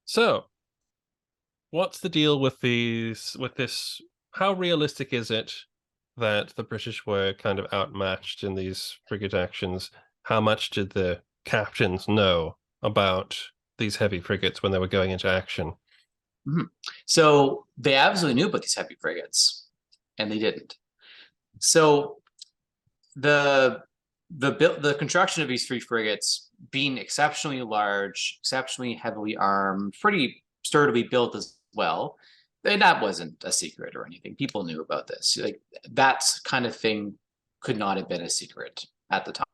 So, what's the deal with these? With this? How realistic is it that the British were kind of outmatched in these frigate actions? How much did the captains know about these heavy frigates when they were going into action? Mhm. So they absolutely knew about these heavy frigates, and they didn't. So the the construction of these three frigates being exceptionally large, exceptionally heavily armed, pretty sturdily built as well, and that wasn't a secret or anything. People knew about this. Like that kind of thing could not have been a secret at the time.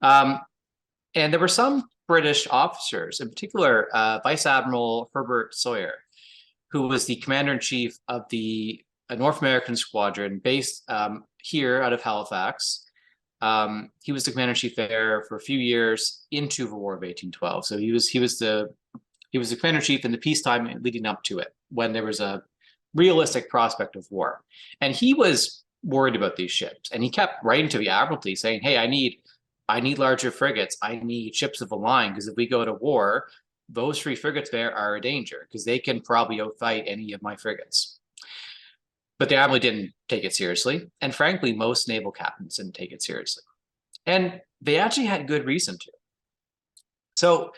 Um, and there were some British officers, in particular, Vice Admiral Herbert Sawyer, who was the commander in chief of the North American squadron based here out of Halifax. He was the commander in chief there for a few years into the War of 1812. So he was the commander in chief in the peacetime leading up to it, when there was a realistic prospect of war, and he was worried about these ships, and he kept writing to the Admiralty saying, "Hey, I need larger frigates. I need ships of the line, because if we go to war, those three frigates there are a danger because they can probably outfight any of my frigates." But the Admiral didn't take it seriously. And frankly, most naval captains didn't take it seriously. And they actually had good reason to. So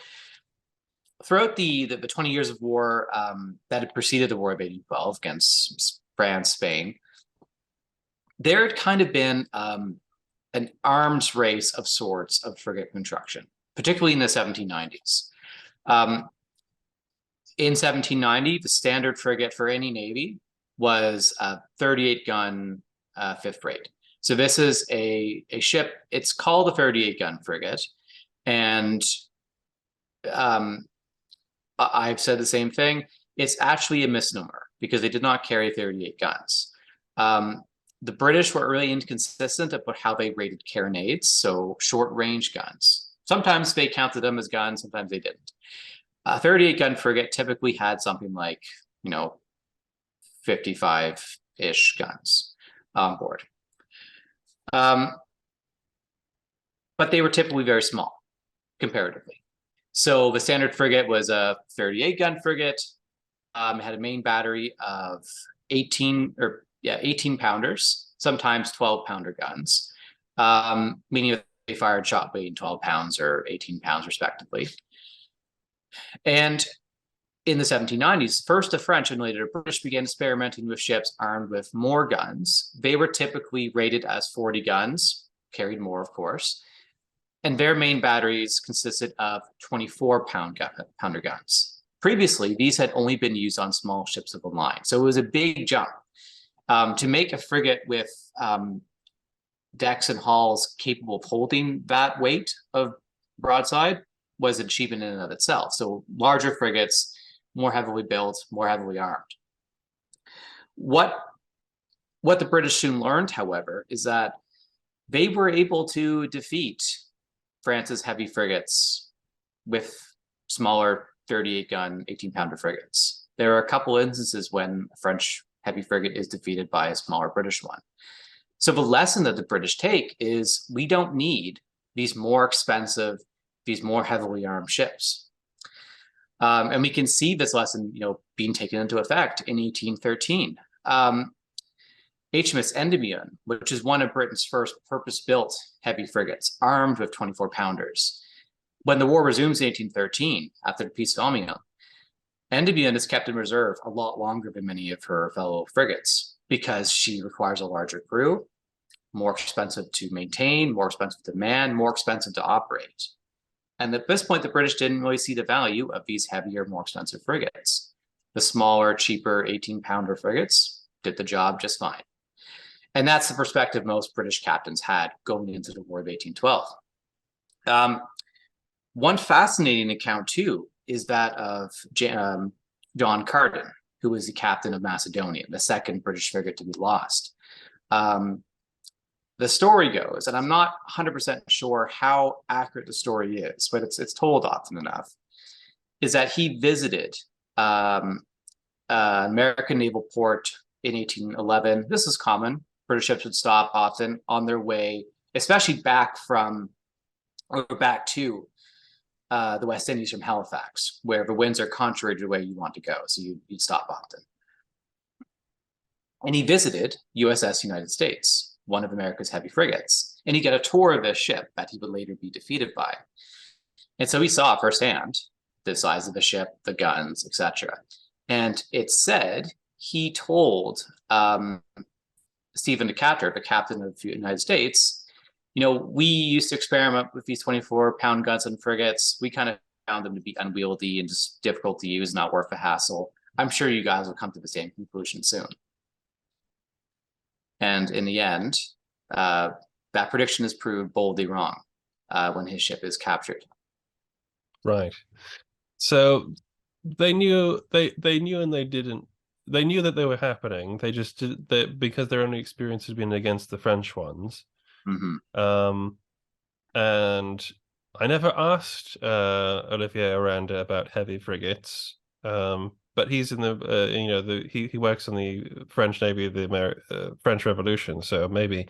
throughout the 20 years of war that had preceded the War of 1812 against France, Spain, there had kind of been an arms race of sorts of frigate construction, particularly in the 1790s. In 1790, the standard frigate for any navy was a 38-gun fifth rate. So this is a ship. It's called a 38-gun frigate, and I've said the same thing. It's actually a misnomer because they did not carry 38 guns. The British were really inconsistent about how they rated carronades, so short-range guns. Sometimes they counted them as guns, sometimes they didn't. A 38-gun frigate typically had something like, 55-ish guns on board. But they were typically very small comparatively. So the standard frigate was a 38-gun frigate. It had a main battery of 18 pounders, sometimes 12-pounder guns, meaning they fired shot weighing 12 pounds or 18 pounds respectively. And in the 1790s, first the French and later the British began experimenting with ships armed with more guns. They were typically rated as 40 guns, carried more, of course, and their main batteries consisted of 24-pounder guns. Previously, these had only been used on small ships of the line, so it was a big jump. To make a frigate with decks and hulls capable of holding that weight of broadside was an achievement in and of itself. So larger frigates, more heavily built, more heavily armed. What the British soon learned, however, is that they were able to defeat France's heavy frigates with smaller 38-gun, 18-pounder frigates. There are a couple instances when a French heavy frigate is defeated by a smaller British one. So the lesson that the British take is we don't need these more expensive, these more heavily armed ships. And we can see this lesson, being taken into effect in 1813. HMS Endymion, which is one of Britain's first purpose-built heavy frigates, armed with 24-pounders. When the war resumes in 1813, after the Peace of Amiens, Endymion is kept in reserve a lot longer than many of her fellow frigates because she requires a larger crew, more expensive to maintain, more expensive to man, more expensive to operate. And at this point, the British didn't really see the value of these heavier, more expensive frigates. The smaller, cheaper 18-pounder frigates did the job just fine. And that's the perspective most British captains had going into the War of 1812. One fascinating account, too, is that of John Carden, who was the captain of Macedonia, the second British frigate to be lost. The story goes, and I'm not 100% sure how accurate the story is, but it's told often enough, is that he visited American naval port in 1811. This is common. British ships would stop often on their way, especially back to the West Indies from Halifax, where the winds are contrary to the way you want to go, so you'd stop often. And he visited USS United States, one of America's heavy frigates, and he got a tour of this ship that he would later be defeated by. And so he saw firsthand the size of the ship, the guns, etc. And it said he told Stephen Decatur, the captain of the United States, we used to experiment with these 24-pound guns and frigates. We kind of found them to be unwieldy and just difficult to use, not worth the hassle. I'm sure you guys will come to the same conclusion soon. And in the end, that prediction is proved boldly wrong when his ship is captured. Right. So they knew and they didn't. They knew that they were happening. They just did that because their only experience had been against the French ones. Mm-hmm. And I never asked Olivier Aranda about heavy frigates. But he's in the he works in the French Navy of the French Revolution. So maybe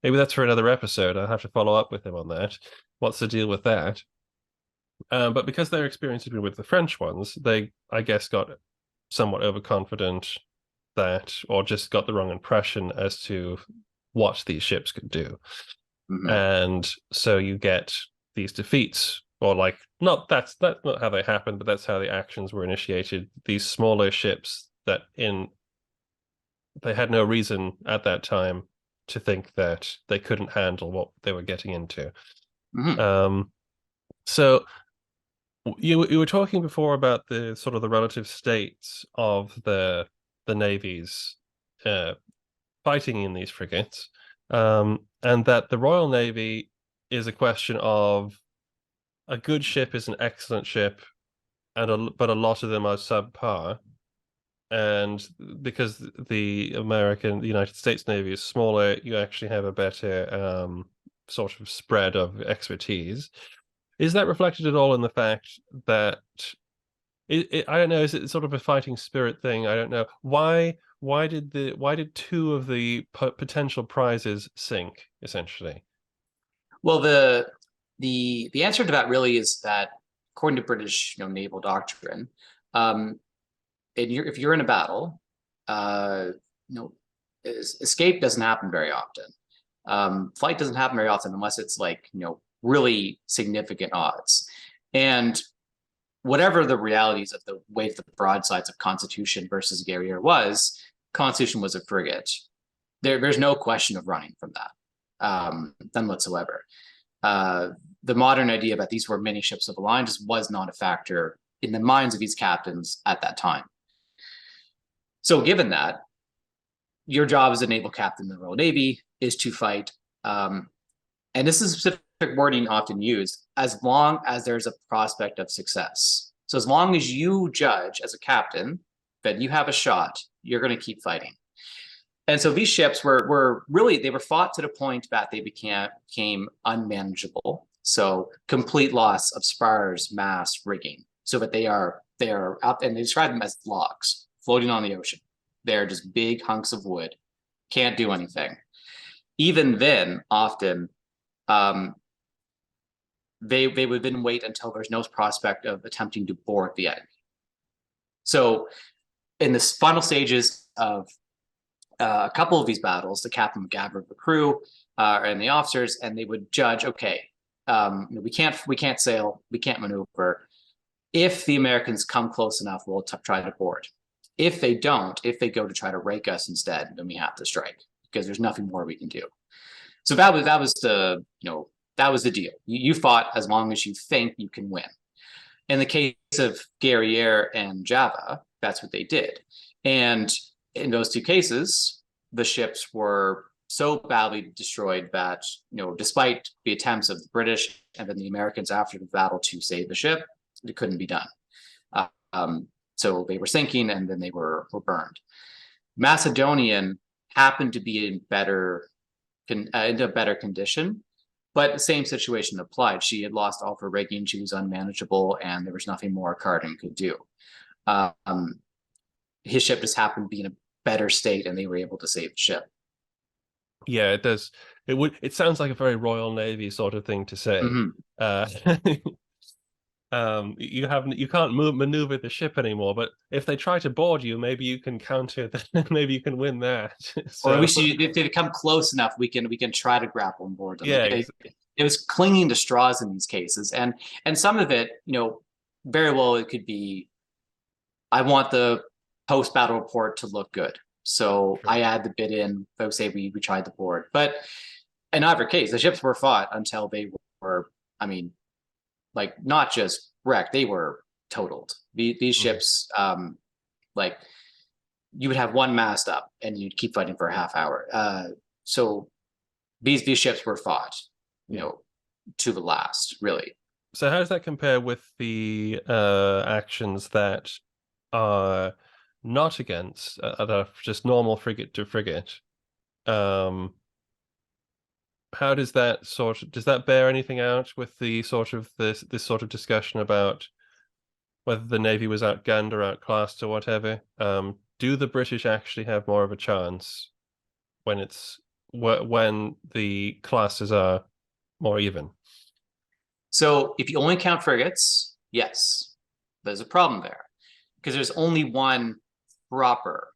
that's for another episode. I'll have to follow up with him on that. What's the deal with that? But because their experience had been with the French ones, they, I guess, got somewhat overconfident or just got the wrong impression as to what these ships could do. Mm-hmm. And so you get these defeats, or that's not how they happened, but that's how the actions were initiated. These smaller ships that they had no reason at that time to think that they couldn't handle what they were getting into. Mm-hmm. So you were talking before about the sort of the relative states of the navies fighting in these frigates, and that the Royal Navy is a question of a good ship is an excellent ship, but a lot of them are subpar. And because the United States Navy is smaller, you actually have a better sort of spread of expertise. Is that reflected at all in the fact that I don't know, is it sort of a fighting spirit thing? I don't know. Why did two of the potential prizes sink, essentially? Well, the answer to that really is that, according to British naval doctrine, if you're in a battle, escape doesn't happen very often. Flight doesn't happen very often unless it's really significant odds. And whatever the realities of the weight of the broadsides of Constitution versus Guerriere was, Constitution was a frigate. There's no question of running from that, none whatsoever. The modern idea that these were mini ships of the line just was not a factor in the minds of these captains at that time. So given that, your job as a naval captain in the Royal Navy is to fight, and this is specific wording often used, as long as there's a prospect of success. So as long as you judge as a captain that you have a shot, you're going to keep fighting. And so these ships were fought to the point that they became unmanageable. So complete loss of spars, masts, rigging, so that they are out, and they describe them as logs floating on the ocean. They're just big hunks of wood, can't do anything. Even then, often they would then wait until there's no prospect of attempting to board the enemy. So in the final stages of a couple of these battles, the captain would gather the crew and the officers, and they would judge, okay, we can't sail, we can't maneuver. If the Americans come close enough, we'll try to board. If they don't, if they go to try to rake us instead, then we have to strike, because there's nothing more we can do. So that was the deal. You fought as long as you think you can win. In the case of Guerriere and Java, that's what they did. And in those two cases, the ships were so badly destroyed that, despite the attempts of the British and then the Americans after the battle to save the ship, it couldn't be done. So they were sinking, and then they were burned. Macedonian happened to be in a better condition, but the same situation applied. She had lost all of her rigging, she was unmanageable, and there was nothing more Carden could do. His ship just happened to be in a better state, and they were able to save the ship. Yeah, it does. It sounds like a very Royal Navy sort of thing to say. Mm-hmm. you can't maneuver the ship anymore. But if they try to board you, maybe you can counter that. Maybe you can win that. Or at So least if they come close enough, we can try to grapple and board them. yeah, It was clinging to straws in these cases, and some of it, very well it could be, I want the post battle report to look good, so true. I add the bit in. Folks say we tried the board, but in either case, the ships were fought until they were, I mean, like not just wrecked, they were totaled. These ships, like you would have one mast up and you'd keep fighting for a half hour. So these ships were fought, to the last, really. So how does that compare with the actions that are not against that are just normal frigate to frigate? How does that bear anything out with the sort of this sort of discussion about whether the Navy was outgunned or outclassed or whatever? Do the British actually have more of a chance when when the classes are more even? So if you only count frigates, yes, there's a problem there, because there's only one proper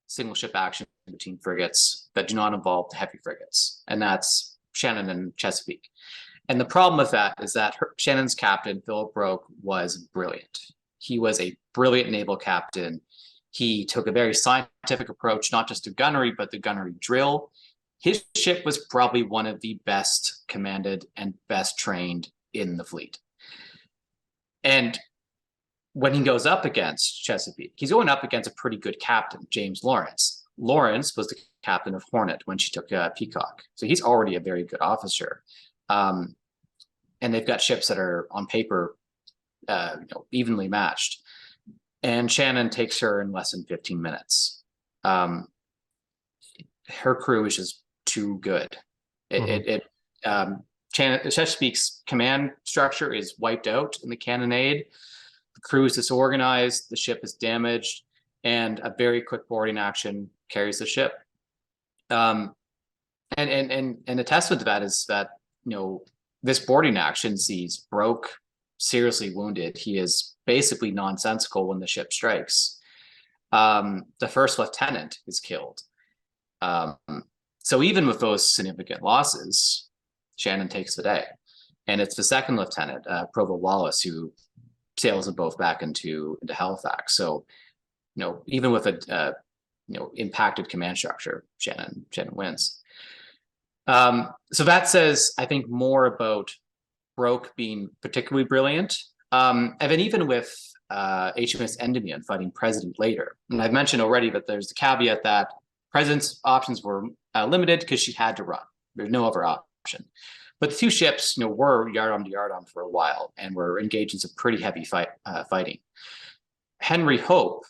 single ship action between frigates that do not involve the heavy frigates, and that's Shannon and Chesapeake. And the problem with that is that Shannon's captain, Philip Broke, was brilliant. He was a brilliant naval captain. He took a very scientific approach, not just to gunnery, but the gunnery drill. His ship was probably one of the best commanded and best trained in the fleet. And when he goes up against Chesapeake, he's going up against a pretty good captain, James Lawrence. Lawrence was the captain of Hornet when she took Peacock. So he's already a very good officer. And they've got ships that are on paper, evenly matched. And Shannon takes her in less than 15 minutes. Her crew is just too good. Chesapeake's command structure is wiped out in the cannonade. The crew is disorganized. The ship is damaged, and a very quick boarding action carries the ship. And a testament to that is that this boarding action sees Broke seriously wounded. He is basically nonsensical when the ship strikes. The first lieutenant is killed. So even with those significant losses, Shannon takes the day. And it's the second lieutenant, Provo Wallace, who sails them both back into Halifax. So, even with a impacted command structure, Shannon wins. So that says, I think, more about Broke being particularly brilliant. And then even with HMS Endymion fighting President later. And I've mentioned already that there's the caveat that President's options were limited because she had to run. There's no other option. But the two ships, were yard arm to yard arm for a while and were engaged in some pretty heavy fighting. Henry Hope,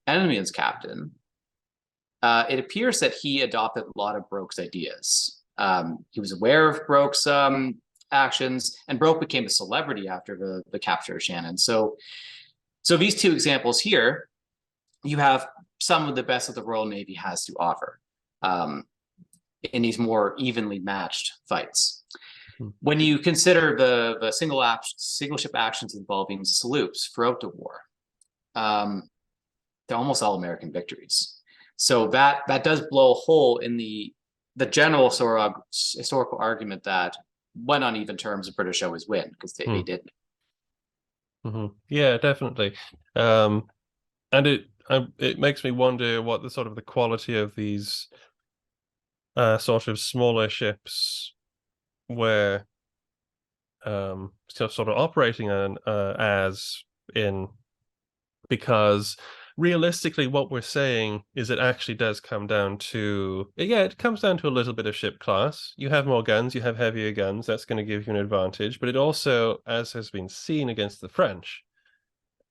Endymion's captain, it appears that he adopted a lot of Broke's ideas. He was aware of Broke's actions, and Broke became a celebrity after the capture of Shannon. So these two examples here, you have some of the best that the Royal Navy has to offer in these more evenly matched fights. When you consider the single ship actions involving sloops throughout the war, they're almost all American victories. So that does blow a hole in the general historical argument that when on even terms, the British always win, because they didn't. Yeah, definitely. And it makes me wonder what the sort of the quality of these sort of smaller ships were sort of operating on as in, because realistically what we're saying is it actually does come down to, it comes down to a little bit of ship class. You have more guns, you have heavier guns, that's going to give you an advantage, but it also, as has been seen against the French,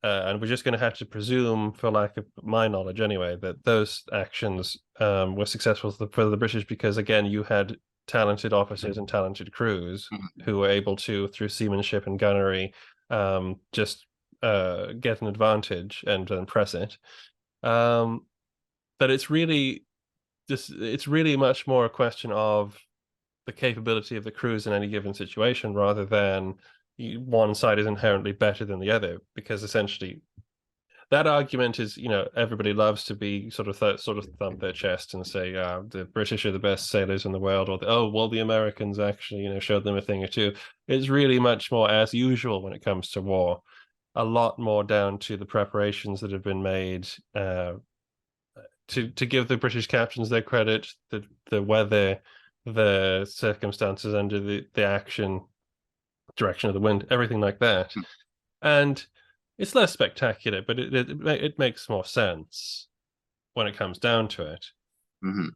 and we're just going to have to presume, for lack of my knowledge anyway, that those actions were successful for the British because, again, you had talented officers and talented crews who were able to, through seamanship and gunnery, just get an advantage and then press it. But it's really much more a question of the capability of the crews in any given situation rather than one side is inherently better than the other, because essentially that argument is, everybody loves to be sort of thump their chest and say the British are the best sailors in the world, or the Americans actually showed them a thing or two. It's really much more as usual when it comes to war. A lot more down to the preparations that have been made, to give the British captains their credit, the weather, the circumstances under the action, direction of the wind, everything like that. And it's less spectacular, but it makes more sense when it comes down to it. Mm-hmm.